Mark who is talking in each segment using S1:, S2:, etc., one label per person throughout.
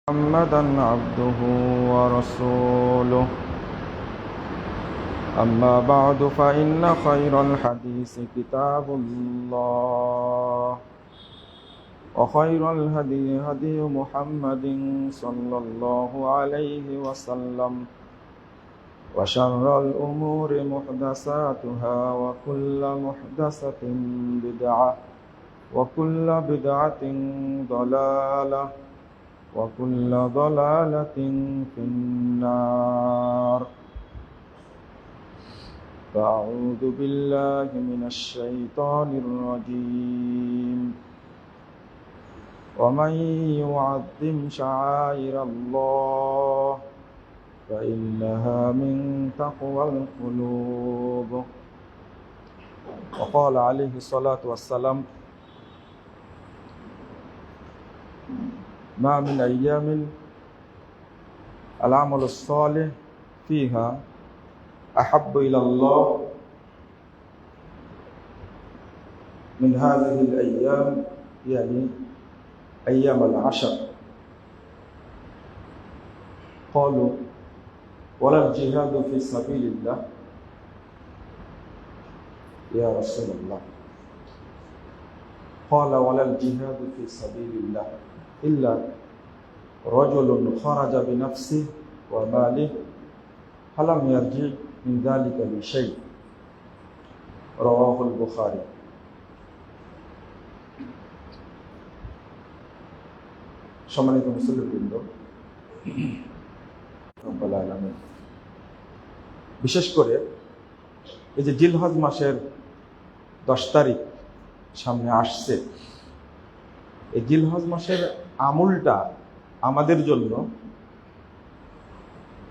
S1: محمدا عبده ورسوله. أما بعد فإن خير الحديث كتاب الله وخير الهدي هدي محمد صلى الله عليه وسلم وشر الأمور محدثاتها وكل محدثة بدعة وكل بدعة ضلالة وكل ضلالة في النار. فأعوذ بالله من الشيطان الرجيم. ومن يعظم شعائر الله فإنها من تقوى القلوب. وقال عليه الصلاة والسلام: ما من أيام العمل الصالح فيها أحب إلى الله من هذه الأيام، يعني أيام العشر. قالوا: ولا الجهاد في سبيل الله يا رسول الله؟ قال: ولا الجهاد في سبيل الله إلا رجل خرج بنفسه وماله فلم يرجع من ذلك بشيء. رواه البخاري. সম্মানিত মুসলিমবৃন্দ, রব্বুল আলামিন বিশেষ করে এই যে জিলহজ মাসের 10 তারিখ সামনে আসছে, এই জিলহজ মাসের আমলটা আমাদের জন্য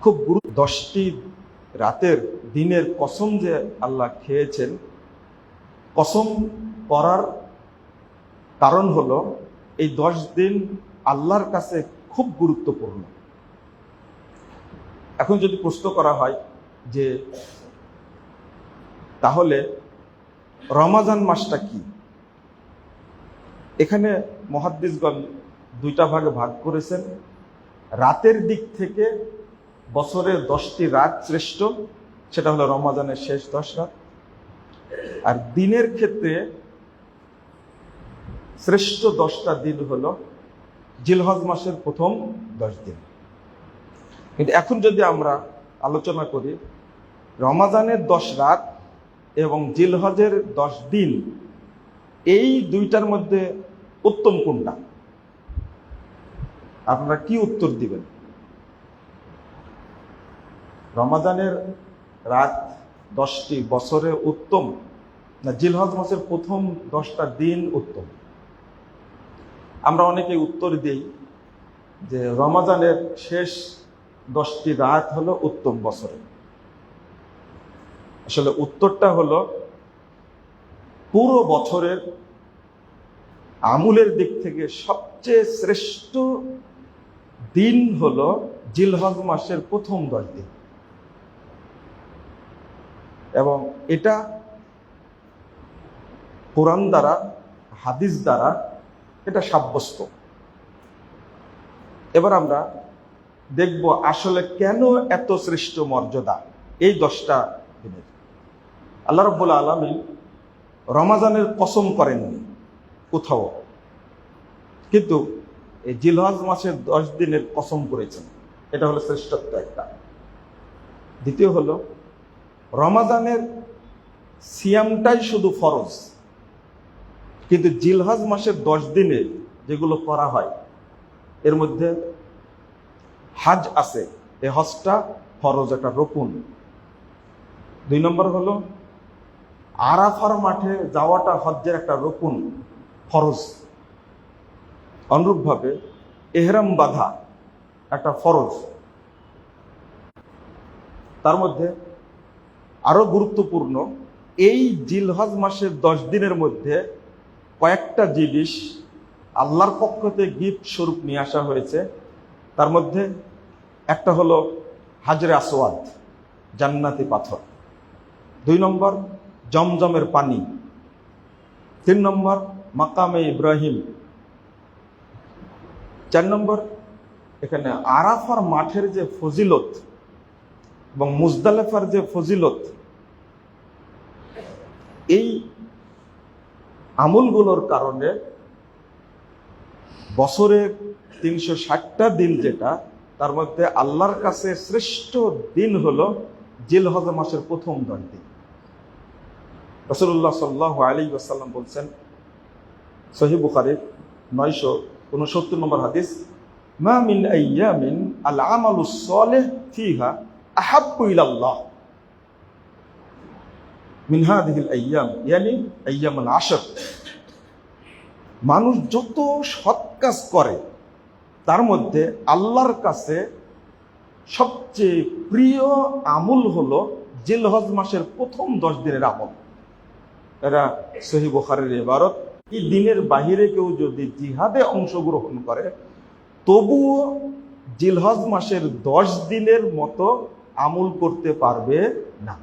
S1: খুব গুরুত্ব। 10টি রাতের দিনের কসম যে আল্লাহ খেয়েছেন, কসম করার কারণ হলো এই 10 দিন আল্লাহর কাছে খুব গুরুত্বপূর্ণ। এখন যদি প্রশ্ন করা হয় যে তাহলে রমাজান মাসটা কি, এখানে মুহাদ্দিসগণ 2টা ভাগে ভাগ করেছেন। রাতের দিক থেকে বছরের 10টি রাত শ্রেষ্ঠ, সেটা হলো রমাজানের শেষ 10 রাত। আর দিনের ক্ষেত্রে শ্রেষ্ঠ 10টা দিন হলো জিলহজ মাসের প্রথম 10 দিন। কিন্তু এখন যদি আমরা আলোচনা করি রমাজানের 10 রাত এবং জিলহজের 10 দিন, এই 2টার মধ্যে উত্তম কোনটা? আপনারা কি উত্তর দিবেন? রমাজানের রাত 10টি বছরে উত্তম, না জিলহজ মাসের প্রথম 10টা দিন উত্তম? আমরা অনেকে উত্তর দেই যে রমাজানের শেষ 10টি রাত হলো উত্তম বছরে। আসলে উত্তরটা হলো পুরো বছরের আমলের দিক থেকে সবচেয়ে শ্রেষ্ঠ দিন হলো জিলহজ মাসের প্রথম 10 দিন, এবং এটা কোরআন দ্বারা, হাদিস দ্বারা এটা সাব্যস্ত। এবার আমরা দেখব আসলে কেন এত শ্রেষ্ঠ মর্যাদা এই 10টা দিনের। আল্লাহ রাব্বুল আলামিন রমাজানের কসম করেননি কোথাও, কিন্তু এই জিলহজ মাসের 10 দিনের কসম করেছেন। এটা হলো শ্রেষ্ঠত্ব একটা। দ্বিতীয় হলো রমাজানের সিয়ামটাই শুধু ফরজ, কিন্তু জিলহজ মাসের 10 দিনে যেগুলো করা হয় এর মধ্যে হজ আছে, এই হজটা ফরজ, একটা রকুন। 2 নম্বর হলো আরাফার মাঠে যাওয়াটা হজ্জের একটা রকুন, ফরজ। অনুরূপভাবে ইহরাম বাঁধা একটা ফরজ। তার মধ্যে আরো গুরুত্বপূর্ণ, এই জিলহজ মাসের 10 দিনের মধ্যে কয়েকটা জিনিস আল্লাহর পক্ষ থেকে গিফট স্বরূপ নিয়ে আসা হয়েছে। তার মধ্যে একটা হলো হাজরে আসওয়াদ, জান্নাতি পাথর। 2 নম্বর জমজমের পানি। 3 নম্বর মাকামে ইব্রাহিম। 4 নম্বর এখানে আরাফার মাঠের যে ফজিলত এবং মুজদালেফার যে ফজিলত, এই আমলগুলোর কারণে বছরে 360টা দিন যেটা, তার মধ্যে আল্লাহর কাছে শ্রেষ্ঠ দিন হলো জিলহজ মাসের প্রথম 10 দিন। রাসূলুল্লাহ সাল্লাল্লাহু আলাইহি ওয়াসাল্লাম বলছেন, সহিহ বুখারী 969 নম্বর হাদিস, মা মিন আইয়ামিন আল আমালুস সালিহ ফিহা আহাব্বু ইলাল্লাহ মিন হাযিহিল আইয়াম, ইয়ানি আইয়ামুল আশর। মানুষ যত সৎ কাজ করে তার মধ্যে আল্লাহর কাছে সবচেয়ে প্রিয় আমল হলো জিলহজ মাসের প্রথম 10 দিনের আমল। এরা সহিহ বুখারীর ইবারত। এই দিনের বাহিরে কেউ যদি জিহাদে অংশগ্রহণ করে তবুও জিলহজ মাসের 10 দিনের মতো আমল করতে পারবে না।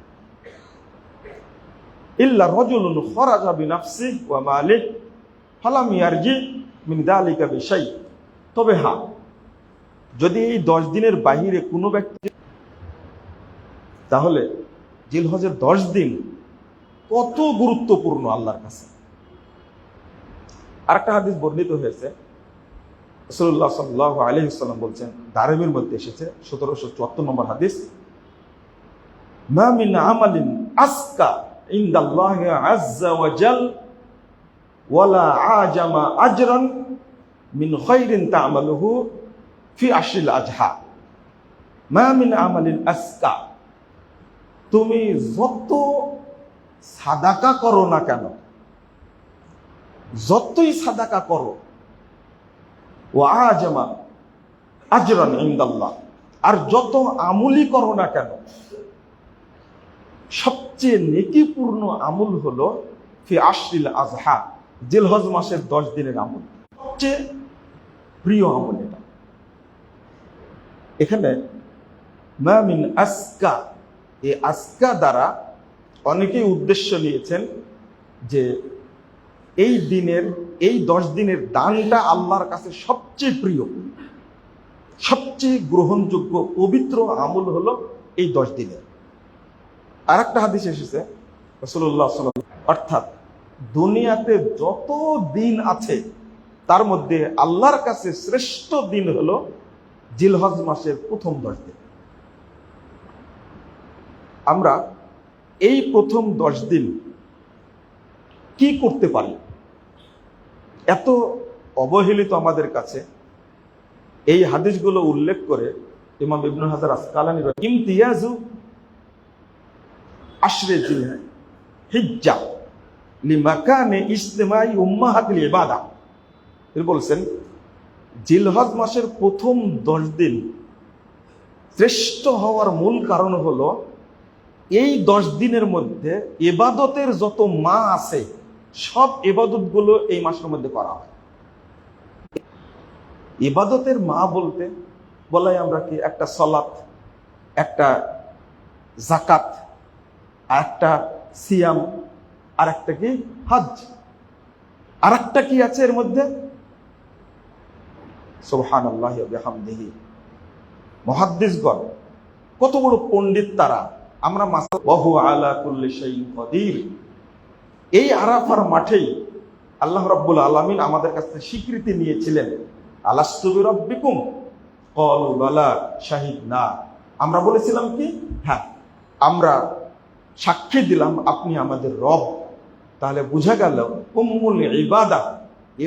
S1: ইল্লা রাজুলুন খারাজা বিনাফসিহি ওয়া মালিহি ফালাম ইয়ারজি মিন যালিকা বিশাই। তবে হ্যাঁ, যদি এই 10 দিনের বাহিরে কোনো ব্যক্তি, তাহলে জিলহজের 10 দিন কত গুরুত্বপূর্ণ আল্লাহর কাছে। আরেকটা হাদিস বর্ণিত হয়েছে, রাসূলুল্লাহ সাল্লাল্লাহু আলাইহি ওয়াসাল্লাম বলছেন, দারমির মধ্যে এসেছে 1774 নম্বর হাদিস, মা মিন আমালিন আসকা ইনদাল্লাহি আযজা ওয়া জাল ওয়ালা আজামা আজরান মিন খায়রিন তা'মালুহু ফি আশরিল আজহা। মা মিন আমালিন আসকা, তুমি যত সাদাকা করো না কেন, যতই সাদাকা করো, ওয়া আজামা আজরান ইনদাল্লাহ, আর যত আমলি করো না কেন, সবচেয়ে নেকিপূর্ণ আমল হলো ফি আশরিল আজহা, জিলহজ মাসের 10 দিনের আমল, সবচেয়ে প্রিয় আমল এটা। এখানে মা মিন আসকা, এই আসকা দ্বারা অনেকেই উদ্দেশ্য নিয়েছেন যে এই দিনের, এই 10 দিনের দানটা আল্লাহর কাছে সবচেয়ে প্রিয়, সবচেয়ে গ্রহণযোগ্য পবিত্র আমল হলো এই 10 দিনের। আর একটা হাদিস এসেছে, রাসূলুল্লাহ সাল্লাল্লাহু আলাইহি ওয়াসাল্লাম, অর্থাৎ দুনিয়াতে যত দিন আছে তার মধ্যে আল্লাহর কাছে শ্রেষ্ঠ দিন হলো জিলহজ মাসের প্রথম 10 দিন। আমরা এই প্রথম 10 দিন কি করতে পারি? এত অবহেলিত আমাদের কাছে। এই হাদিসগুলো উল্লেখ করে ইমাম ইবনে হাজার আসকালানী ইমতিয়াজু আশরে জিলহিজ্জা লিমাকানে ইজতিমাই উম্মাহাতিল ইবাদা, তিনি বলছেন জিলহজ মাসের প্রথম 10 দিন শ্রেষ্ঠ হওয়ার মূল কারণ হলো এই 10 দিনের মধ্যে ইবাদতের যত মা আছে সব ইবাদতগুলো এই মাসের মধ্যে করা হয়। ইবাদতের মা বলতে বলাই আমরা কি, একটা সালাত, একটা যাকাত, আর একটা সিয়াম, আর একটা কি হজ, আর একটা কি আছে এর মধ্যে, সুবহানাল্লাহি ওয়া বিহামদিহি। মুহাদ্দিসগণ কত বড় পণ্ডিত তারা, আমরা ওয়াহু আলা কুল্লি শাইইন কাদির। এই আরাফার মাঠেই আল্লাহ রাব্বুল আলামিন আমাদের কাছে স্বীকৃতি নিয়েছিলেন, আলাস্তু বিরাব্বিকুম ক্বালু বালা শাহিদনা। আমরা বলেছিলাম কি, হ্যাঁ আমরা সাক্ষী দিলাম আপনি আমাদের রব। তাহলে বোঝা গেল উম্মুল ইবাদা,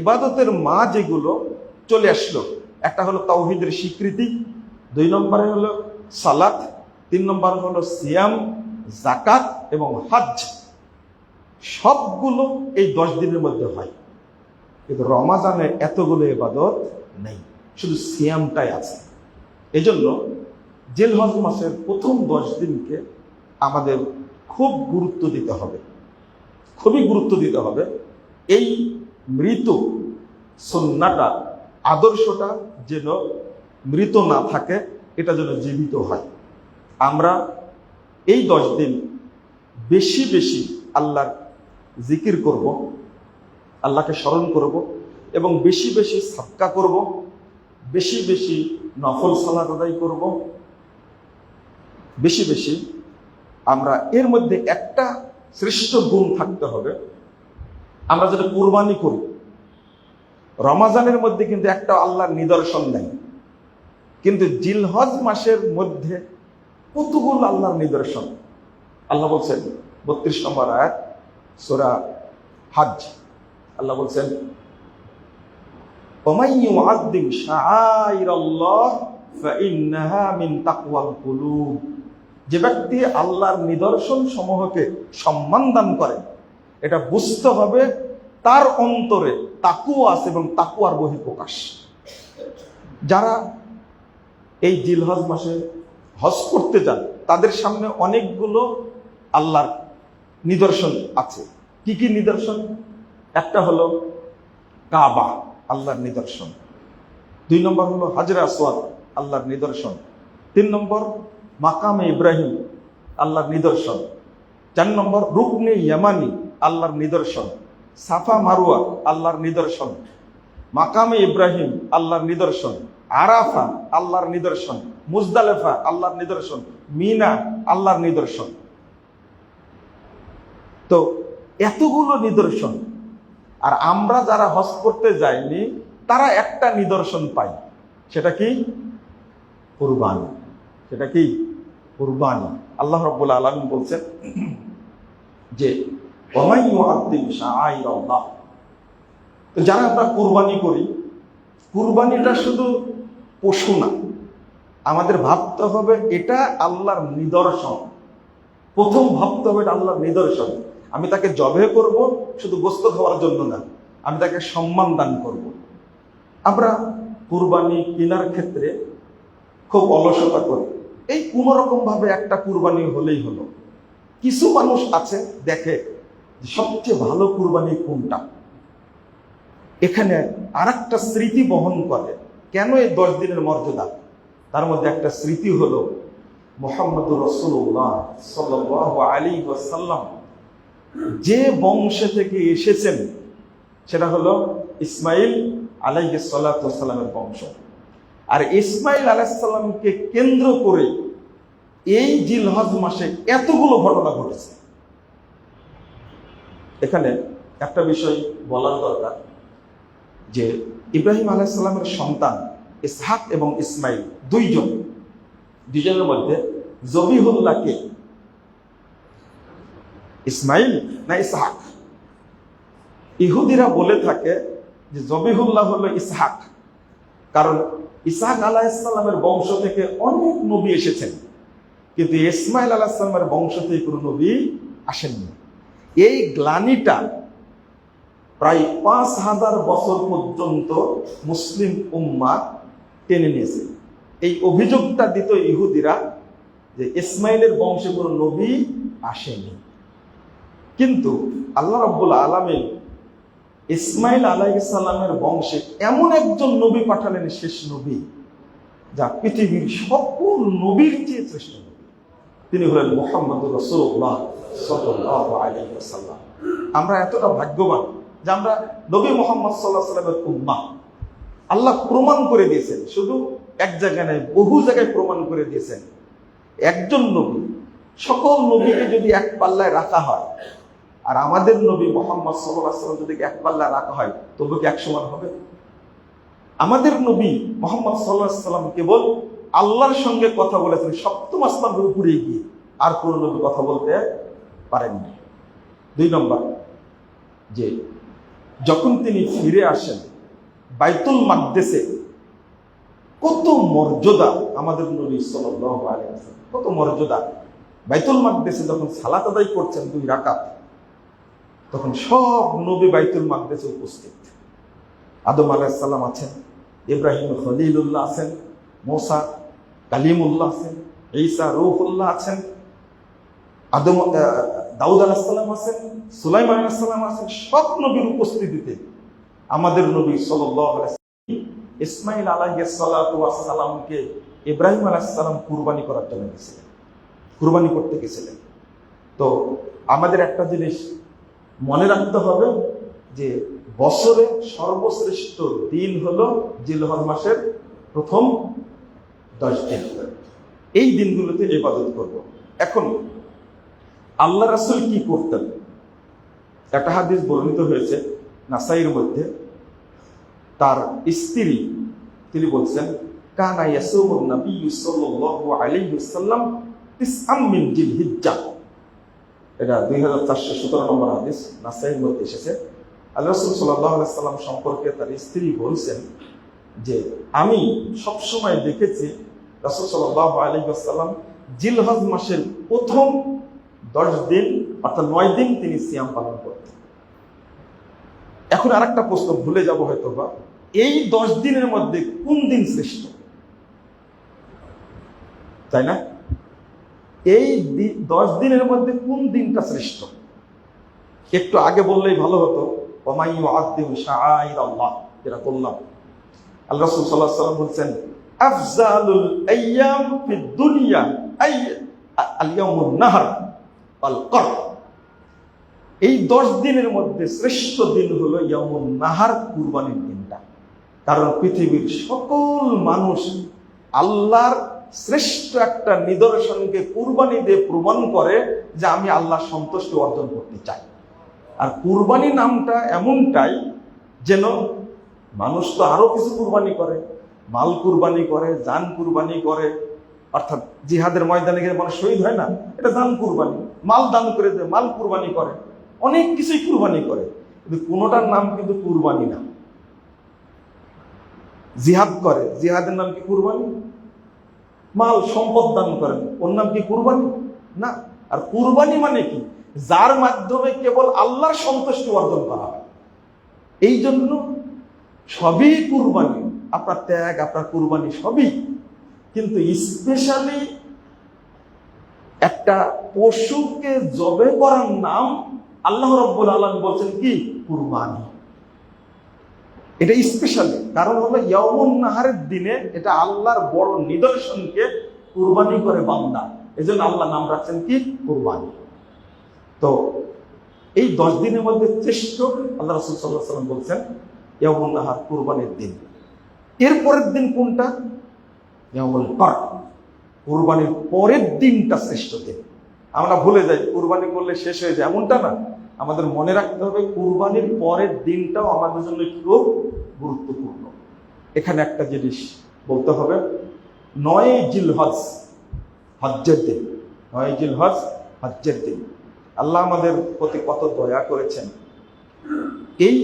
S1: ইবাদতের মা যেগুলো চলে আসলো, একটা হলো তাওহীদের স্বীকৃতি, 2 নম্বরে হলো সালাত, 3 নম্বরে হলো সিয়াম, যাকাত এবং হজ। সবগুলো এই 10 দিনের মধ্যে হয়, কিন্তু রমাজানে এতগুলো ইবাদত নেই, শুধু সিয়ামটাই আছে। এজন্য জিলহজ মাসের প্রথম 10 দিনকে আমাদের খুব গুরুত্ব দিতে হবে, খুবই গুরুত্ব দিতে হবে। এই মৃত সুন্নাহটা, আদর্শটা যেন মৃত না থাকে, এটা যেন জীবিত হয়। আমরা এই 10 দিন বেশি বেশি আল্লাহর জিকির করব, আল্লাহকে স্মরণ করব, এবং বেশি বেশি সাদকা করব, বেশি বেশি নফল সালাত আদায় করব, বেশি বেশি আমরা এর মধ্যে একটা শ্রেষ্ঠ গুণ থাকতে হবে। আমরা যেটা কুরবানি করি, রমাজানের মধ্যে কিন্তু একটা আল্লাহর নিদর্শন নেই, কিন্তু জিলহজ মাসের মধ্যে কতগুলো আল্লাহর নিদর্শন। আল্লাহ বলছেন 32 নম্বর আয়াত সূরা হজ, আল্লাহ বলছেন ওমাই ইউআযযিম শাআইরাল্লাহ ফাইন্নাহা মিন তাকওয়াল কুলুব। যে ব্যক্তি আল্লাহর নিদর্শন সমূহকে সম্মান দান করে, এটা বুঝতে হবে তার অন্তরে তাকওয়া আছে এবং তাকওয়ার বহিঃপ্রকাশ। যারা এই জিলহজ মাসে হজ করতে যান, তাদের সামনে অনেকগুলো আল্লাহর নিদর্শন আছে। কি কি নিদর্শন? একটা হলো কাবা, আল্লাহর নিদর্শন। 2 নম্বর হলো হাজরে আসওয়াদ, আল্লাহর নিদর্শন। 3 নম্বর মাকামে ইব্রাহিম, আল্লাহর নিদর্শন। 4 নম্বর রুকনে ইয়ামানি, আল্লাহর নিদর্শন। সাফা মারুয়া, আল্লাহর নিদর্শন। মাকামে ইব্রাহিম, আল্লাহর নিদর্শন। আরাফা, আল্লাহর নিদর্শন। মুজদালেফা, আল্লাহর নিদর্শন। মিনা, আল্লাহর নিদর্শন। তো এতগুলো নিদর্শন, আর আমরা যারা হজ করতে যাইনি তারা একটা নিদর্শন পাই, সেটা কি? কুরবানি। সেটা কি? কুরবানি। আল্লাহ রাব্বুল আলামিন বলছেন যে ওমাই ইউআযযিম শাআইরাল্লাহ। তো যারা আমরা কুরবানি করি, কুরবানিটা শুধু পশু না, আমাদের ভাবতে হবে এটা আল্লাহর নিদর্শন। প্রথম ভাবতে হবে এটা আল্লাহর নিদর্শন। আমি তাকে জবে করব শুধু গোশত খাওয়ার জন্য না, আমি তাকে সম্মান দান করব। আমরা কুরবানি কেনার ক্ষেত্রে খুব অলসতা করি, এই কোনো রকম ভাবে একটা কুরবানি হলেই হলো। কিছু মানুষ আছে দেখে যে সবচেয়ে ভালো কুরবানি কোনটা, এখানে আর একটা স্মৃতি বহন করে। কেন এই 10 দিনের মর্যাদা? তার মধ্যে একটা স্মৃতি হলো মুহাম্মদুর রাসূলুল্লাহ সাল্লাল্লাহু আলাইহি ওয়াসাল্লাম যে বংশে থেকে এসেছেন, সেটা হলো ইসমাইল আলাইহিস সালাতু ওয়াসসালামের বংশ। আর ইসমাইল আলাইহিস সালামকে কেন্দ্র করে এই জিলহজ মাসে এতগুলো ঘটনা ঘটেছে। এখানে একটা বিষয় বলার দরকার যে ইব্রাহিম আলাইহিস সালামের সন্তান ইসহাক এবং ইসমাইল দুইজনের মধ্যে জবিহুল্লাহ কে? ইসমাইল না ইসহাক? ইহুদিরা বলে থাকে যে জবিহুল্লাহ হলো ইসহাক, কারণ ইসহাক আলাইহিস সালামের বংশ থেকে অনেক নবী এসেছেন, কিন্তু ইসমাইল আলাইহিস সালামের বংশ থেকে কোনো নবী আসেননি। এই গ্লানিটা প্রায় 5000 বছর পর্যন্ত মুসলিম উম্মাহ টেনে নিয়েছে। এই অভিযোগটা দিত ইহুদিরা যে ইসমাইলের বংশে কোনো নবী আসেনি। কিন্তু আল্লাহ রাব্বুল আলামিন ইসমাইল আলাইহিস সালামের বংশে এমন একজন নবী পাঠালেন, শেষ নবী, যা পৃথিবীর সকল নবীর চেয়ে শ্রেষ্ঠ নবী। তিনি হলেন মুহাম্মদুর রাসূলুল্লাহ সাল্লাল্লাহু আলাইহি ওয়াসাল্লাম। আমরা এতটা ভাগ্যবান যে আমরা নবী মুহাম্মদ সাল্লাল্লাহু আলাইহি ওয়াসাল্লামের উম্মাহ। আল্লাহ প্রমাণ করে দিয়েছেন, শুধু এক জায়গায় নয়, বহু জায়গায় প্রমাণ করে দিয়েছেন। একজন নবী, সকল নবীকে যদি এক পাল্লায় রাখা হয়, আর আমাদের নবী মুহাম্মদ সাল্লাল্লাহু আলাইহি ওয়াসাল্লাম যদি এক পাল্লায় রাখা হয়, তবু কি এক সমান হবে? আমাদের নবী মুহাম্মদ সাল্লাল্লাহু আলাইহি ওয়াসাল্লাম কেবল আল্লাহর সঙ্গে কথা বলেছেন 7ম আসমানের উপরে গিয়ে, আর কোন নবী কথা বলতে পারেননি। 2 নম্বর, যে যখন তিনি ফিরে আসেন বাইতুল মাকদেসে, কত মর্যাদা আমাদের নবী সাল্লাল্লাহু আলাইহি ওয়াসাল্লাম, কত মর্যাদা। বাইতুল মাকদেসে যখন সালাত আদায় করছেন 2 রাকাত, তখন সব নবী বাইতুল মাকদেসে উপস্থিত। আদম আলাইহিস সালাম আছেন, ইব্রাহিম খলিলুল্লাহ আছেন, মুসা কালিমুল্লাহ আছেন, ঈসা রূহুল্লাহ আছেন, দাউদ আলাইহিস সালাম আছেন, সুলাইমান আলাইহিস সালাম আছেন। সব নবীর উপস্থিতিতে আমাদের নবী সাল্লাল্লাহু আলাইহি ওয়াসাল্লাম ইসমাইল আলাইহিস সালাতু ওয়াস সালামকে ইব্রাহিম আলাইহিস সালাম কুরবানি করার জন্য গেছিলেন, কুরবানি করতে গেছিলেন। তো আমাদের একটা জিনিস মনে রাখতে হবে যে বছরে সর্বশ্রেষ্ঠ দিন হলো জিলহজ মাসের প্রথম 10 দিন এই দিনগুলোতে ইবাদত করব। এখন আল্লাহ রাসূল কি করতেন? একটা হাদিস বর্ণিত হয়েছে নাসাইর মধ্যে, তার স্ত্রী তিনি বলছেন কানা ইয়াসুমুন নবী সাল্লাল্লাহু আলাইহি ওয়াসাল্লাম তিসআম মিন জিলহিজ্জাহ। এটা 2417 নম্বর হাদিস, নাসাইর মধ্যে এসেছে। আল্লাহ রাসূল সাল্লাল্লাহু আলাইহি ওয়াসাল্লাম সম্পর্কে তার স্ত্রী বলছেন যে আমি সবসময় দেখেছি রাসূল সাল্লাল্লাহু আলাইহি ওয়াসাল্লাম জিলহজ মাসের প্রথম 10 দিন অর্থাৎ 9 দিন তিনি সিয়াম পালন করতেন। এখন আরেকটা প্রশ্ন ভুলে যাব হয়তো বা, এই 10 দিনের মধ্যে কোন দিন শ্রেষ্ঠ? তাই না? এই 10 দিনের মধ্যে কোন দিনটা শ্রেষ্ঠ? একটু আগে বললেই ভালো হতো। ওমাই ইউআযযিমু শাআইরাল্লাহ, যেটা বললাম। আল্লাহ রাসূল সাল্লাল্লাহু আলাইহি ওয়াসাল্লাম বলেন আফজালুল আইয়াম ফিদ দুনিয়া আল ইয়াউমুন নাহর ওয়াল কর। এই 10 দিনের মধ্যে শ্রেষ্ঠ দিন হলো ইয়াউমুন নাহার, কুরবানির দিনটা। কারণ পৃথিবীর সকল মানুষ আল্লাহর শ্রেষ্ঠ একটা নিদর্শনকে কুরবানি দিয়ে প্রমাণ করে যে আমি আল্লাহর সন্তুষ্টি অর্জন করতে চাই। আর কুরবানি নামটা এমনটাই যেন মানুষ তো আরো কিছু কুরবানি করে, মাল কুরবানি করে, জান কুরবানি করে, অর্থাৎ জিহাদের ময়দানে গিয়ে মানুষ শহীদ হয় না, এটা জান কুরবানি। মাল দান করে দেয়, মাল কুরবানি করে, অনেক কিছুই কুরবানি করে, কিন্তু কোনোটার নাম কিন্তু কুরবানি না। জিহাদ করে, জিহাদের নাম কি কুরবানি? মাল সম্পদ দান করেন, ওর নাম কি কুরবানি? না। আর কুরবানি মানে কি? যার মাধ্যমে কেবল আল্লাহর সন্তুষ্টি অর্জন করা হয়। এই জন্য সবই কুরবানি, আপনার ত্যাগ, আপনার কুরবানি সবই। কিন্তু স্পেশালি একটা পশুকে জবে করার নাম আল্লাহ রাব্বুল আলামিন বলছেন কি? কুরবানি। এটা স্পেশালি কারণ হলো ইয়াউমুন নাহারের দিনে এটা আল্লাহর বড় নিদর্শনকে কুরবানি করে বান্দা, এজন্য আল্লাহ নাম রাখছেন কি? কুরবানি। তো এই 10 দিনের মধ্যে শ্রেষ্ঠ আল্লাহ রাসূল সাল্লাল্লাহু আলাইহি ওয়াসাল্লাম বলছেন ইয়াউমুন নাহার, কুরবানির দিন। এর পরের দিন কোনটা? ইয়াউমুল কর, কুরবানির পরের দিনটা শ্রেষ্ঠ দিন। আমরা ভুলে যাই কুরবানি করলে শেষ হয়ে যায়, এমনটা না। আমাদের মনে রাখতে হবে কুরবানির পরের দিনটাও আমাদের জন্য খুব গুরুত্বপূর্ণ। এখানে একটা জিনিস বলতে হবে, 9 জিলহজ হজ্জের দিন। 9 জিলহজ হজ্জের দিন। আল্লাহ আমাদের প্রতি কত দয়া করেছেন। এই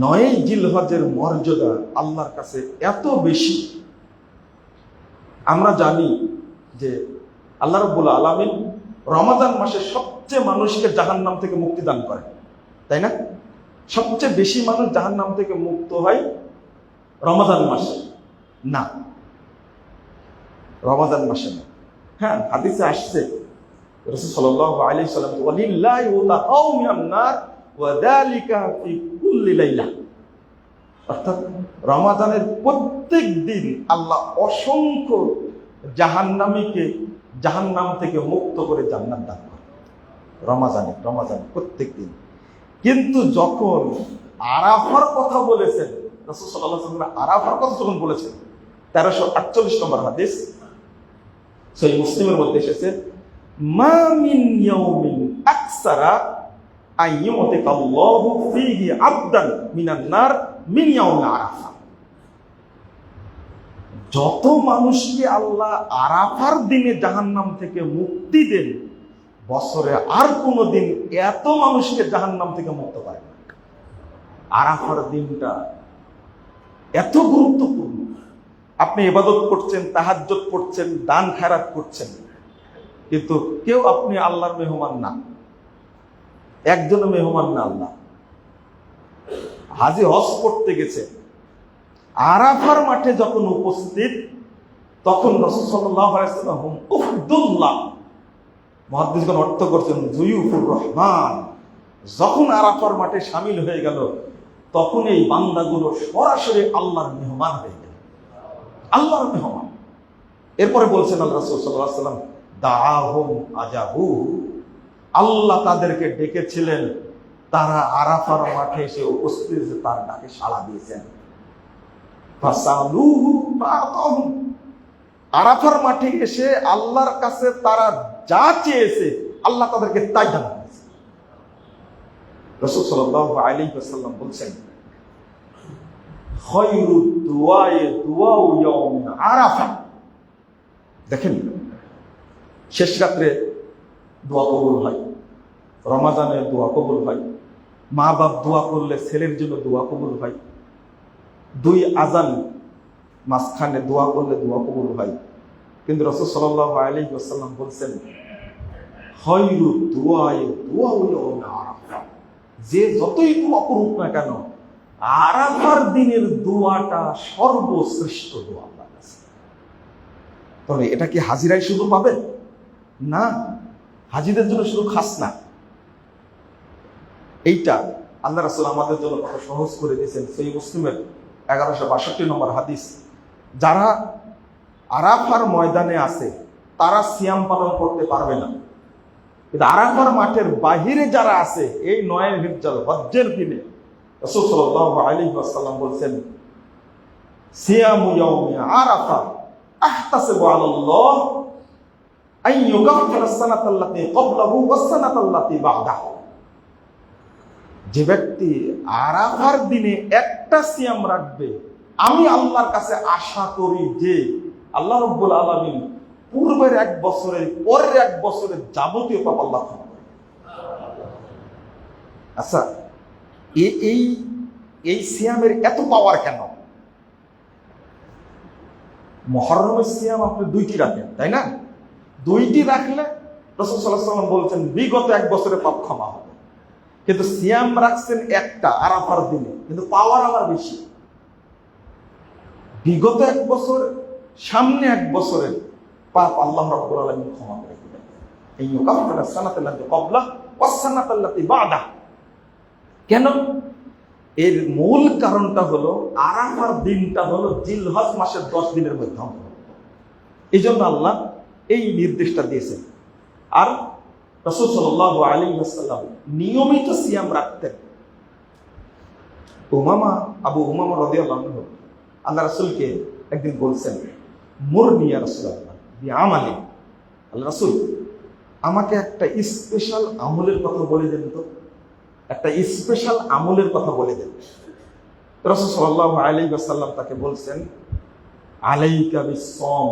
S1: 9 জিলহজের মর্যাদা আল্লাহর কাছে এত বেশি। আমরা জানি যে আল্লাহ রাব্বুল আলামিন রমাদান মাসে সবচেয়ে মানুষকে জাহান্নাম থেকে মুক্তি দান করেন, তাই না? সবচেয়ে বেশি মানুষ জাহান্নাম থেকে মুক্ত হয় রমাদান মাসে না, রমাদান মাসে না। হ্যাঁ, হাদিসে আসছে রাসূল সাল্লাল্লাহু আলাইহি ওয়াসাল্লাম ওয়ালিল্লাহি ওয়াতাআউ মিনান নার ওয়া যালিকা ফি কুল্লি লাইলা। অর্থাৎ রমাদানের প্রত্যেক দিন আল্লাহ অসংখ্য জাহান্নামীকে জাহান্নাম থেকে মুক্ত করে জান্নাত দান করে। রমাদানে প্রত্যেক দিন। কিন্তু যখন আরাফার কথা বলেছেন রাসূল সাল্লাল্লাহু আলাইহি ওয়াসাল্লাম, আরাফার কথা যখন বলেছেন 1348 নম্বর হাদিস সহিহ মুসলিমের মধ্যে এসেছে, মা মিন ইয়াউমিন আকসারা আইয়ুতিকাল্লাহু ফীহি আবদান মিনান নার মিন ইয়াউমি আরাফা। যত মানুষকে আল্লাহ আরাফার দিনে জাহান্নাম থেকে মুক্তি দেন, বছরে আর কোনো দিন এত মানুষকে জাহান্নাম থেকে মুক্ত করে না। আরাফার দিনটা এত গুরুত্বপূর্ণ। আপনি ইবাদত করছেন, তাহাজ্জুদ পড়ছেন, দান খেরাত করছেন, কিন্তু কেউ আপনি আল্লাহর মেহমান না, একজনও মেহমান না। আল্লাহ হাজী হজ করতে গেছে, আরাফার মাঠে যখন উপস্থিত, তখন রাসূল সাল্লাল্লাহু আলাইহি ওয়াসাল্লাম উফদুল্লাহ, মুহাদ্দিসগণ অর্থ করছেন যুয়ুফুর রহমান, যখন আরাফার মাঠে শামিল হয়ে গেল, তখন এই বান্দাগুলো সরাসরি আল্লাহর মেহমান হয়ে গেল, আল্লাহর মেহমান। এরপরে বলছেন আল্লাহ রাসূল সাল্লাল্লাহু আলাইহি ওয়াসাল্লাম দাআহুম আজাবু, আল্লাহ তাদেরকে ডেকেছিলেন, তারা আরাফার মাঠে এসে উপস্থিত হয়েছে, তার ডাকে সাড়া দিয়েছেন। ফাসালুহু ফাআতাহু। আরাফার মাঠে এসে আল্লাহর কাছে তারা যা চেয়েছে আল্লাহ তাদেরকে তাই দান করেছে। রাসূল সাল্লাল্লাহু আলাইহি ওয়াসাল্লাম বলছেন, খায়রুদ দুআয়ে দুআউ ইয়াউমিন আরাফা। দেখেন, শেষ রাত্রে দোয়া কবুল হয়, রমাজানের দোয়া কবুল হয়, মা বাপ দোয়া করলে ছেলের জন্য দোয়া কবুল হয়, দুই আজান মাঝখানে দোয়া করলে দোয়া কবুল হয়। কিন্তু রাসূল সাল্লাল্লাহু আলাইহি ওয়াসাল্লাম বলছেন, খায়রুদ দুআয়ে দুআউ ইয়াউমিন আরাফা। যে যতই দোয়া করুক না কেন, আরাফার দিনের দোয়াটা সর্বশ্রেষ্ঠ দোয়া আল্লাহর কাছে। তবে এটা কি হাজিরাই শুধু পাবেন? না, হাজিদের জন্য শুধু খাস না। এইটা আল্লাহ রাসূল আমাদের জন্য কত সহজ করে দিয়েছেন। সহিহ মুসলিমের 1162 নম্বর হাদিস, যারা আরাফার ময়দানে আছে তারা সিয়াম পালন করতে পারবে না, কিন্তু আরাফার মাঠের বাহিরে যারা আছে এই 9 হিজ্জাল হজ্জের দিনে রাসূল সাল্লাল্লাহু আলাইহি ওয়াসাল্লাম বলছেন, সিয়ামু ইয়াউমি আরাফা আহতাসিবু আলাল্লাহ আন ইউকাফিরা সানাতাল্লাতী ক্বাবলাহু ওয়াস সানাতাল্লাতী বা'দাহু। যে ব্যক্তি আরাফার দিনে একটা সিয়াম রাখবে, আমি আল্লাহর কাছে আশা করি যে আল্লাহ রাব্বুল আলামিন পূর্বের 1 বছরের পরের 1 বছরের যাবতীয় পাপ আল্লাহ ক্ষমা করবেন। আচ্ছা, এই সিয়ামের এত পাওয়ার কেন? মুহররমের সিয়াম আপনি 2টি রাখেন, তাই না? 2টি রাখলে রাসূল সাল্লাল্লাহু আলাইহি ওয়াসাল্লাম বলেছেন বিগত 1 বছরের পাপ ক্ষমা হবে। কিন্তু সিয়াম রাখছেন একটা আরাফার দিনে, কিন্তু পাওয়ার আবার বেশি। বিগত 1 বছর, সামনে 1 বছরের পাপ আল্লাহ রাব্বুল আলামিন ক্ষমা করে দিবেন। এই ইউকাফিরা সানাতাল্লাতী ক্বাবলাহু ওয়াস সানাতাল্লাতী বা'দাহু। কেন? এর মূল কারণটা হলো আরাফার দিনটা হলো জিলহজ মাসের 10 দিনের মধ্যে। এই জন্য আল্লাহ এই নির্দেশটা দিয়েছেন। আর রাসূল সাল্লাল্লাহু আলাইহি ওয়াসাল্লাম নিয়মিত সিয়াম রাখতেন। আবু উমামা রাদিয়াল্লাহু আনহু আল্লাহ রাসূলকে একদিন বলছেন, মুরনি ইয়া রাসূলুল্লাহ বিআমালি। আল্লাহ রাসূল, আমাকে একটা স্পেশাল আমলের কথা বলে দেন তো, একটা স্পেশাল আমলের কথা বলে দেন। রাসূল সাল্লাল্লাহু আলাইহি ওয়াসাল্লাম তাকে বলছেন, আলাইকা বিস-সাওম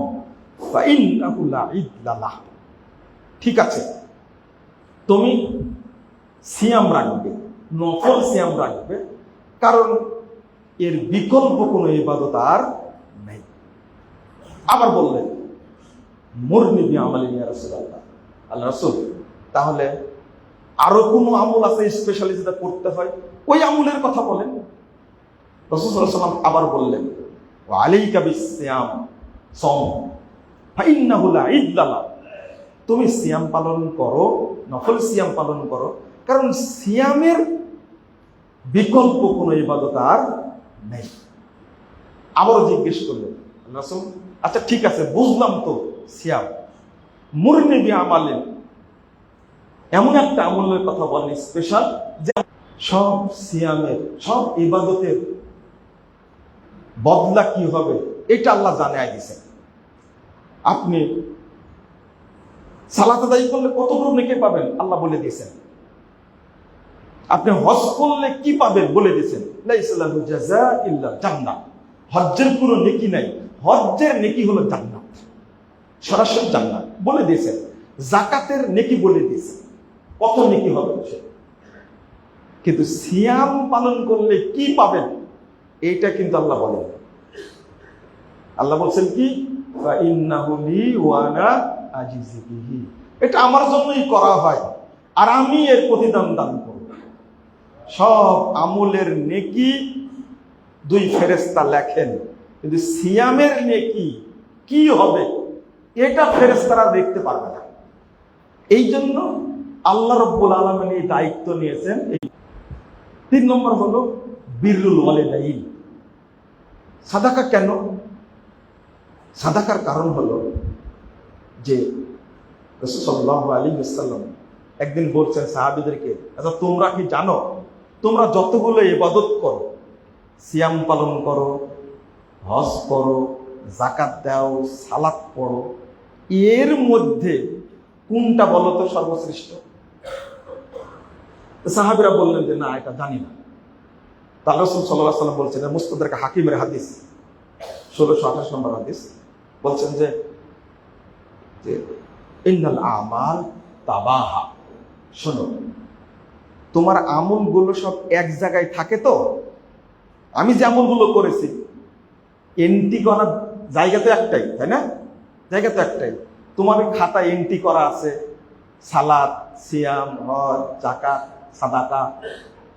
S1: ফা ইন্নাহু লা ইদলা লাহ। ঠিক আছে, তুমি সিয়াম রাখবে, নফল সিয়াম রাখবে, কারণ এর বিকল্প কোনো ইবাদত আর নেই। আবার বললেন, মুরনি বিআমালি ইয়া রাসূলুল্লাহ। আল্লাহ রাসূল, তাহলে আরো কোনো আমল আছে স্পেশালি যেটা করতে হয়, ওই আমলের কথা বলেন। রাসূল সাল্লাল্লাহু আলাইহি ওয়াসাল্লাম আবার বললেন, ওয়া আলাইকা বিস-সিয়াম সাওম ফা ইন্নাহু লা ইদলা লাহ। তুমি সিয়াম পালন করো, নফল সিয়াম পালন করো, কারণ সিয়ামের বিকল্প কোনো ইবাদত আর নেই। আবারও জিজ্ঞেস করলেন রাসূল, আচ্ছা ঠিক আছে, বুঝলাম তো সিয়াম, মুরনি বিআমালিন, এমন একটা আমলের কথা বলেন স্পেশাল, যে সব সিয়ামের, সব ইবাদতের বদলা কি হবে এটা আল্লাহ জানায় দিয়েছেন। আপনি সালাত আদায় করলে কতটুকু নেকি পাবেন আল্লাহ বলে দিয়েছেন। আপনি হজ করলে কি পাবেন বলে দিয়েছেন, লাইসা লাহু জাযা ইল্লা জান্নাহ। হজ্জের কোনো নেকি নাই, হজ্জের নেকি হলো জান্নাত, সরাসরি জান্নাত বলে দিয়েছেন। যাকাতের নেকি বলে দিয়েছেন, কত নেকি হবে সে। কিন্তু সিয়াম পালন করলে কি পাবেন এইটা কিন্তু আল্লাহ বলেন। আল্লাহ বলছেন কি, ফা ইন্নাহু লি ওয়া আনা আজিজি বিহি, এটা আমার জন্যই করা হয় আর আমি এর প্রতিদান দান করব। সব আমলের নেকি 2 ফেরেশতা লেখেন, কিন্তু সিয়ামের নেকি কি হবে এটা ফেরেশতারা দেখতে পারবে না। এই জন্য আল্লাহ রাব্বুল আলামিন এই দায়িত্ব নিয়েছেন। 3 নম্বর হলো বিররুল ওয়ালিদাইন। সাদাকা কেন? সাদাকার কারণ হলো যে রাসূল সাল্লাল্লাহু আলাইহি ওয়াসাল্লাম একদিন বলছেন সাহাবীদেরকে, আচ্ছা তোমরা কি জানো, তোমরা যতগুলো ইবাদত করো, সিয়াম পালন করো, হজ করো, যাকাত দাও, সালাত পড়ো, এর মধ্যে কোনটা বলো তো সর্বশ্রেষ্ঠ? সাহাবীরা বললেন যে না, এটা জানি না। তাহলে রাসূল সাল্লাল্লাহু আলাইহি ওয়াসাল্লাম বলছেন, মুস্তাদরাক হাকিমের হাদিস 1628 নম্বর হাদিস, বলছেন যে ইন্নাল আমাল তাবাহা, শোনো, তোমার আমলগুলো সব এক জায়গায় থাকে তো। আমি যে আমলগুলো করেছি এন্ট্রি করার জায়গা তো একটাই, তাই না? জায়গা তো একটাই। তোমার খাতায় এন্ট্রি করা আছে সালাত, সিয়াম, হজ, যাকাত, সাদাকা,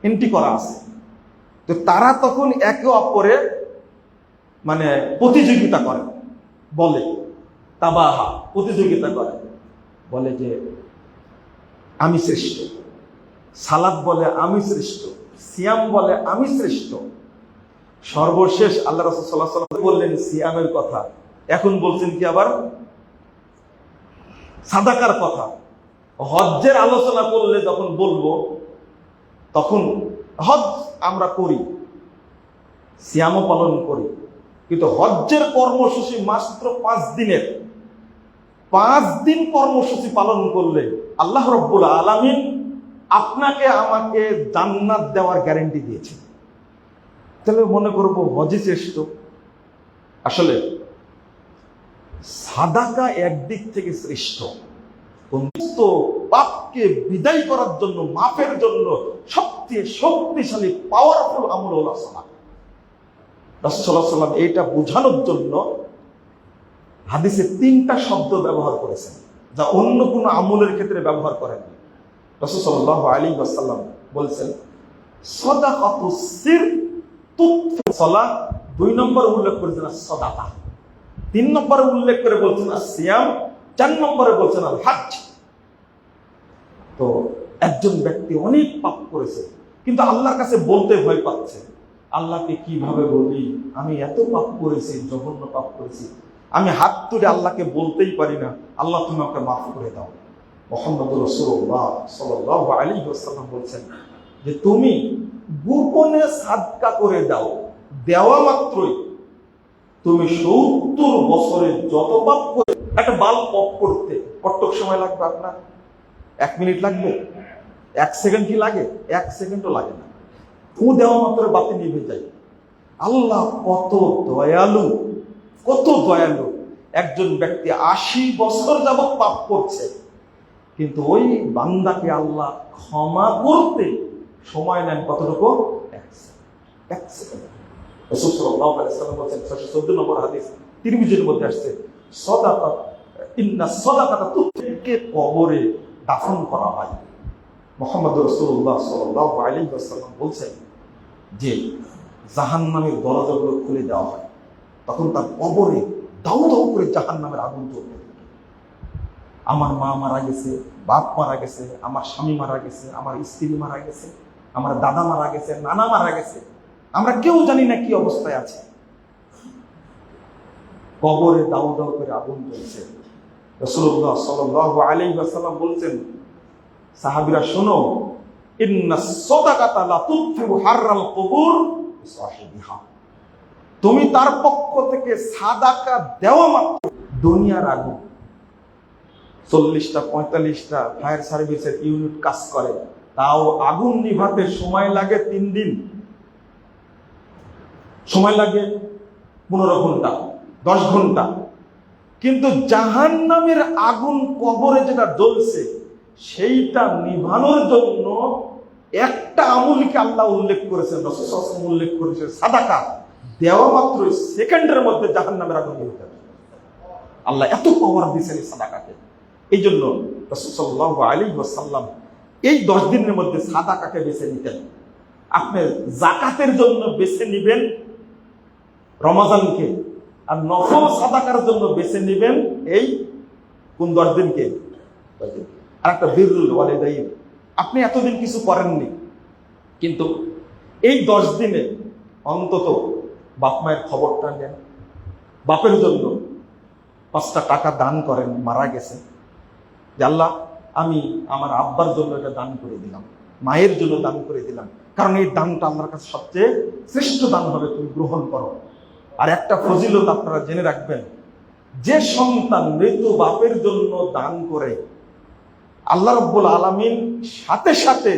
S1: এন্ট্রি করা আছে। তো তারা তখন একে অপরে মানে প্রতিযোগিতা করে, বলে তাবাহা, প্রতিযোগিতা করে, বলে যে আমি শ্রেষ্ঠ। সালাত বলে আমি শ্রেষ্ঠ, সিয়াম বলে আমি শ্রেষ্ঠ। সর্বশেষ আল্লাহ রাসূল সাল্লাল্লাহু আলাইহি ওয়াসাল্লাম বললেন সিয়ামের কথা, এখন বলছেন কি আবার সাদাকার কথা। হজ্জের আলোচনা করলে যখন বলবো, তখন হজ আমরা করি, সিয়ামও পালন করি, কিন্তু হজ্জের কর্মসূচি মাত্র 5 দিনের। 5 দিন কর্মসূচি পালন করলে আল্লাহ রাব্বুল আলামিন আপনাকে আমাকে জান্নাত দেওয়ার গ্যারান্টি দিয়েছেন। তাহলে মনে করবো হজই শ্রেষ্ঠ। আসলে সাদাকা একদিক থেকে শ্রেষ্ঠ, সমস্ত পাপকে বিদায় করার জন্য, মাফের জন্য সবচেয়ে শক্তিশালী পাওয়ারফুল আমল হলো সালাত। রাসূল সাল্লাল্লাহু আলাইহি ওয়াসাল্লাম এইটা বোঝানোর জন্য হাদিসে 3টা শব্দ ব্যবহার করেছেন, যা অন্য কোনো আমলের ক্ষেত্রে ব্যবহার করেন। রাসূল সাল্লাল্লাহু আলাইহি ওয়াসাল্লাম বলছেন সাদাকাতুস সির তুতফি সালাত, 2 নম্বরে উল্লেখ করেছেন সাদাকা, 3 নম্বরে উল্লেখ করে বলছেন সিয়াম, 4 নম্বরে বলছেন আল হজ। তো একজন ব্যক্তি অনেক পাপ করেছে, কিন্তু আল্লাহর কাছে বলতে ভয় পাচ্ছে। আল্লাহকে কিভাবে বলি, আমি এত পাপ করেছি, জঘন্য পাপ করেছি, আমি হাত তুলে আল্লাহকে বলতেই পারি না, আল্লাহ তুমি আমাকে মাফ করে দাও। মুহাম্মদুর রাসূলুল্লাহ সাল্লাল্লাহু আলাইহি ওয়াসাল্লাম বলছেন যে তুমি গোপনে সাদকা করে দাও, দেওয়া মাত্রই তুমি 70 বছরের যত পাপ করে, একটা বাল্ব অফ করতে কতটুক সময় লাগবে আপনার? 1 মিনিট লাগবে? 1 সেকেন্ড কি লাগে? 1 সেকেন্ডও লাগে না, ফু দেওয়া মাত্র বাতি নিভে যায়। আল্লাহ কত দয়ালু, কত দয়ালু। একজন ব্যক্তি 80 বছর যাবত পাপ করছে, কিন্তু ওই বান্দাকে আল্লাহ ক্ষমা করতে সময় নেন কতটুকু? 1 সেকেন্ড। রাসূল সাল্লাল্লাহু আলাইহি ওয়াসাল্লাম বলেছেন, 614 নম্বর হাদিস, তিরমিজির মধ্যে আসছে, সাদাকা ইন্না সাদাকাতা তুতফিকে, কবরে দাফন করা হয়। মুহাম্মদুর রাসূলুল্লাহ সাল্লাল্লাহু আলাইহি ওয়াসাল্লাম বলছেন যে জাহান্নামের দরজাগুলো খুলে দেওয়া হয়, তখন তার কবরে দাউ দাউ করে জাহান্নামের আগুন জ্বলতে থাকে। আমার মা মারা গেছে, বাপ মারা গেছে, আমার স্বামী মারা গেছে, আমার স্ত্রী মারা গেছে, আমার দাদা মারা গেছে, নানা মারা গেছে, আমরা কেউ জানি না কি অবস্থায় আছে। কবরে দাউ দাউ করে আগুন জ্বলছে। রাসূলুল্লাহ সাল্লাল্লাহু আলাইহি ওয়াসাল্লাম বলছেন, সাহাবীরা শোনো, ইন্নাস সাদাকাতা লা তুতফিউ হাররাল কুবুর বিসাহিবিহা, তুমি তার পক্ষ থেকে সাদাকা দেওয়া মাত্র দুনিয়ার আগুন, 40টা 45টা ফায়ার সার্ভিসের ইউনিট কাজ করে, তাও আগুন নিভাতে সময় লাগে 3 দিন, সময় লাগে 15 ঘন্টা, 10 ঘন্টা। কিন্তু জাহান্নামের আগুন কবরে যেটা জ্বলছে, সেইটা নিভানোর জন্য একটা আমলকে আল্লাহ উল্লেখ করেছেন, রাসূল সাল্লাল্লাহু আলাইহি ওয়াসাল্লাম উল্লেখ করেছেন, সাদাকা দেওয়া মাত্র সেকেন্ডের মধ্যে জাহান্নামের আগুন নিভে যাবে। আল্লাহ এত পাওয়ার দিয়েছেন এই সাদাকাকে। এই জন্য রাসূল সাল্লাল্লাহু আলাইহি ওয়াসাল্লাম এই 10 দিনের মধ্যে সাদাকাকে বেছে নিতেন। আপনি যাকাতের জন্য বেছে নিবেন রমজানকে, আর নফল সাদাকার জন্য বেছে নিবেন এই কোন 10 দিনকে? আর একটা বিরুল ওয়ালিদাইন, আপনি এতদিন কিছু করেননি, কিন্তু এই 10 দিনে অন্তত বাপ মায়ের খবরটা নেন, বাপের জন্য 5টা টাকা দান করেন, মারা গেছে, যে আল্লাহ আমি আমার আব্বার জন্য এটা দান করে দিলাম, মায়ের জন্য দান করে দিলাম, কারণ এই দানটা আমার কাছে সবচেয়ে শ্রেষ্ঠ দান হবে, তুমি গ্রহণ করো। আর একটা ফজিলত আপনারা জেনে রাখবেন, যে সন্তান মৃত বাপের জন্য দান করে, আল্লাহ রাব্বুল আলামিন সাথে সাথে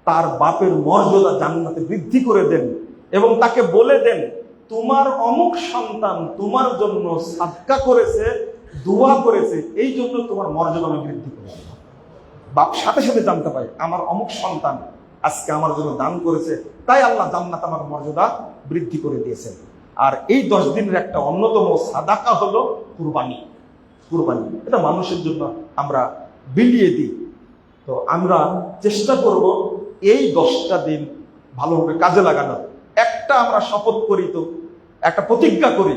S1: তার বাপের মর্যাদা জান্নাতে বৃদ্ধি করে দেন এবং তাকে বলে দেন, তোমার অমুক সন্তান তোমার জন্য সাদকা করেছে, দোয়া করেছে, এই জন্য তোমার মর্যাদা আমি বৃদ্ধি করেছি। বাপ সাথে সাথে জানতে পারে আমার অমুক সন্তান আজকে আমার জন্য দান করেছে, তাই আল্লাহ জান্নাত আমার মর্যাদা বৃদ্ধি করে দিয়েছেন। আর এই 10 দিনের একটা অন্যতম সাদাকা হলো কুরবানি। কুরবানি এটা মানুষের জন্য আমরা বিলিয়ে দিই। তো আমরা চেষ্টা করব এই 10টা দিন ভালোভাবে কাজে লাগানোর। একটা আমরা শপথ করি, তো একটা প্রতিজ্ঞা করি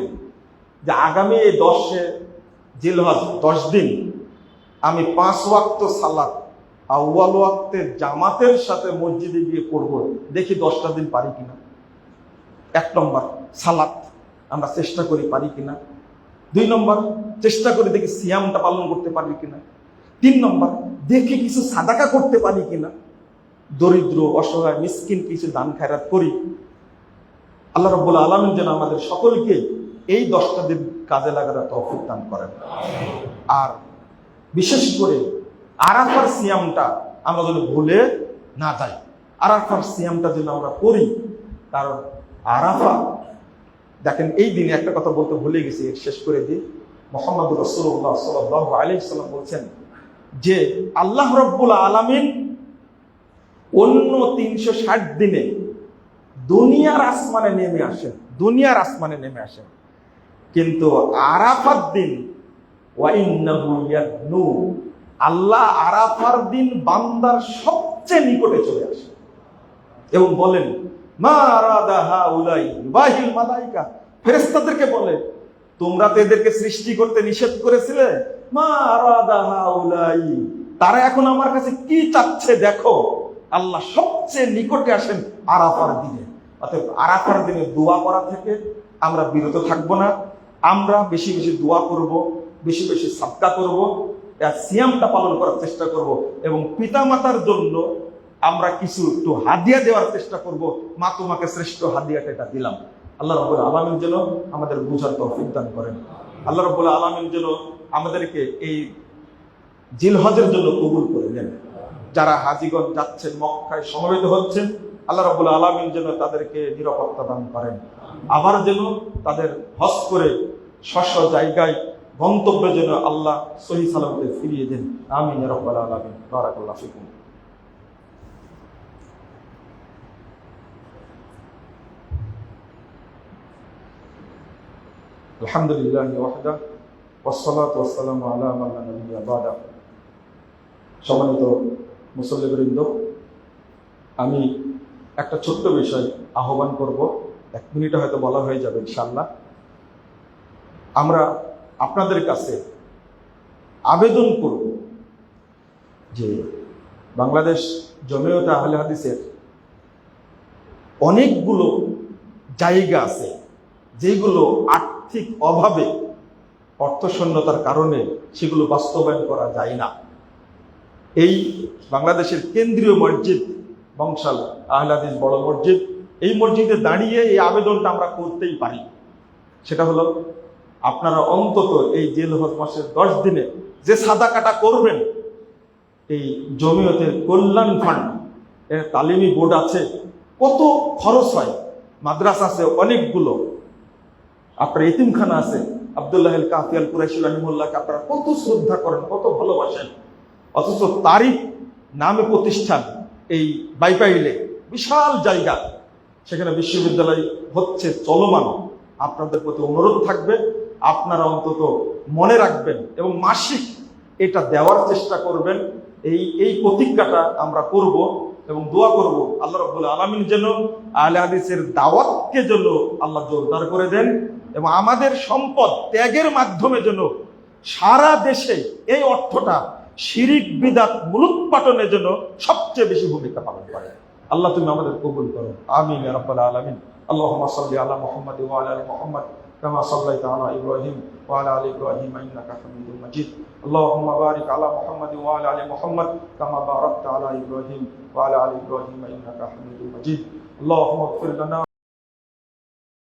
S1: যে আগামী এই 10 জিলহজ 10 দিন আমি 5 ওয়াক্ত সালাত আউয়াল ওয়াক্তে জামাতের সাথে মসজিদে গিয়ে পড়ব। দেখি 10টা দিন পারি কিনা। 1 নম্বর সালাত আমরা চেষ্টা করি পারি কিনা। 2 নম্বর চেষ্টা করি দেখি সিয়ামটা পালন করতে পারি কিনা। 3 নম্বর দেখি কিছু সাদাকা করতে পারি কিনা, দরিদ্র অসহায় মিসকিন কিছু দান খায়রাত করি। আল্লাহ রাব্বুল আলামিন যেন আমাদের সকলকে এই 10টা দিন কাজে লাগানোর তৌফিক দান করেন। আর বিশেষ করে আরাফার সিয়ামটা আমরা যেন ভুলে না যাই। আরাফার সিয়ামটা যেন আমরা করি, কারণ আরাফা দেখেন, এই দিনে একটা কথা বলতে ভুলে গেছি, শেষ করে দিই। মুহাম্মদ রাসূলুল্লাহ সাল্লাল্লাহু আলাইহি সাল্লাম বলছেন যে আল্লাহ রাব্বুল আলামিন অন্য 360 দিনে দুনিয়ার আসমানে নেমে আসেন, দুনিয়ার আসমানে নেমে আসেন, কিন্তু আরাফার দিন ওয়া ইন্নাহু ইয়াদনু, আল্লাহ আরাফার দিন বান্দার সবচেয়ে নিকটে চলে আসে এবং বলেন মা আরাদা হাউলাই বাহিল মালাইকা, ফেরেশতাদেরকে বলে তোমরা তো এদেরকে সৃষ্টি করতে নিষেধ করেছিলে, মা আরাদা হাউলাই, তারা এখন আমার কাছে কি চাচ্ছে দেখো। আল্লাহ সবচেয়ে নিকটে আসেন আরাফার দিনে। অর্থাৎ আরাফার দিনে দোয়া করা থেকে আমরা বিরত থাকবো না। আমরা বেশি বেশি দোয়া করব, বেশি বেশি সাদকা করব, সিয়ামটা পালন করার চেষ্টা করব এবং পিতামাতার জন্য আমরা কিছু একটু হাদিয়া দেওয়ার চেষ্টা করব। মা তোমাকে শ্রেষ্ঠ হাদিয়াটা এটা দিলাম। আল্লাহ রাব্বুল আলামিন যেন আমাদের বুঝার তৌফিক দান করেন। আল্লাহ রাব্বুল আলামিন যেন আমাদেরকে এই জিলহজের জন্য কবুল করে নেন। যারা হাজীগণ যাচ্ছেন, মক্কায় সমবেত হচ্ছেন, আল্লাহ রাব্বুল আলামিন যেন তাদেরকে নিরাপত্তা দান করেন। আবার যেন তাদের হজ করে স্ব জায়গায় গন্তব্যে যেন আল্লাহ সহি সালামতে ফিরিয়ে দেন। আমিন ইয়া রাব্বাল আলামিন। বারাকাল্লাহু ফিকুম। আলহামদুলিল্লাহি ওয়াহদা ওয়াসসালাতু ওয়াসসালামু আলা মান লা নাবিয়্যা বাদা। সম্মানিত মুসল্লিবৃন্দ, আমি একটা ছোট্ট বিষয় আহ্বান করব, 1 মিনিটে হয়তো বলা হয়ে যাবে ইনশাআল্লাহ। আমরা আপনাদের কাছে আবেদন করব যে বাংলাদেশ জমিয়তে আহলে হাদিসের অনেকগুলো জায়গা আছে যেগুলো আর্থিক অভাবে, অর্থশূন্যতার কারণে সেগুলো বাস্তবায়ন করা যায় না। এই বাংলাদেশের কেন্দ্রীয় মসজিদ বংশাল আহলে হাদিস বড় মসজিদ, এই মসজিদে দাঁড়িয়ে এই আবেদনটা আমরা করতেই পারি। সেটা হলো আপনারা অন্তত এই জিলহজ মাসের 10 দিনে যে সাদাকাটা করবেন, এই জমিয়তের কল্যাণ ফান্ড এর তালিমি বোর্ড আছে, কত খরচ হয়, মাদ্রাসা আছে অনেকগুলো, আপনার এতিমখানা আছে, আব্দুল্লাহ আল কাফি আল কুরাইশি রাহিমাহুল্লাহকে আপনারা কত শ্রদ্ধা করেন, কত ভালোবাসেন, অথচ তারই নামে প্রতিষ্ঠান এই বাইপাইলে বিশাল জায়গা, সেখানে বিশ্ববিদ্যালয় হচ্ছে চলমান। আপনাদের প্রতি অনুরোধ থাকবে আপনারা অন্তত মনে রাখবেন এবং মাসিক এটা দেওয়ার চেষ্টা করবেন। এই প্রতিজ্ঞাটা আমরা করব এবং দোয়া করব আল্লাহ রাব্বুল আলামিন যেন আহলে হাদিসের দাওয়াতকে যেন আল্লাহ জোরদার করে দেন এবং আমাদের সম্পদ ত্যাগের মাধ্যমে যেন সারা দেশে এই অর্থটা শিরিক বিদআত মূলোৎপাটনের জন্য সবচেয়ে বেশি ভূমিকা পালন করে। আল্লাহ তুমি আমাদের কবুল করো। আমিন ইয়া রাব্বাল আলামিন। আল্লাহুম্মা সাল্লি আলা মুহাম্মাদ ওয়া আলা আলি মুহাম্মাদ কামা সাল্লাইতা আলা ইব্রাহিম ওয়া আলা আলি ইব্রাহিম ইন্নাকা হামিদুম মাজিদ। আল্লাহুম্মা বারিক আলা মুহাম্মাদ ওয়া আলা আলি মুহাম্মাদ কামা বারাকতা আলা ইব্রাহিম ওয়া আলা আলি ইব্রাহিম ইন্নাকা হামিদুম মাজিদ। আল্লাহুম্মা ইগফির লানা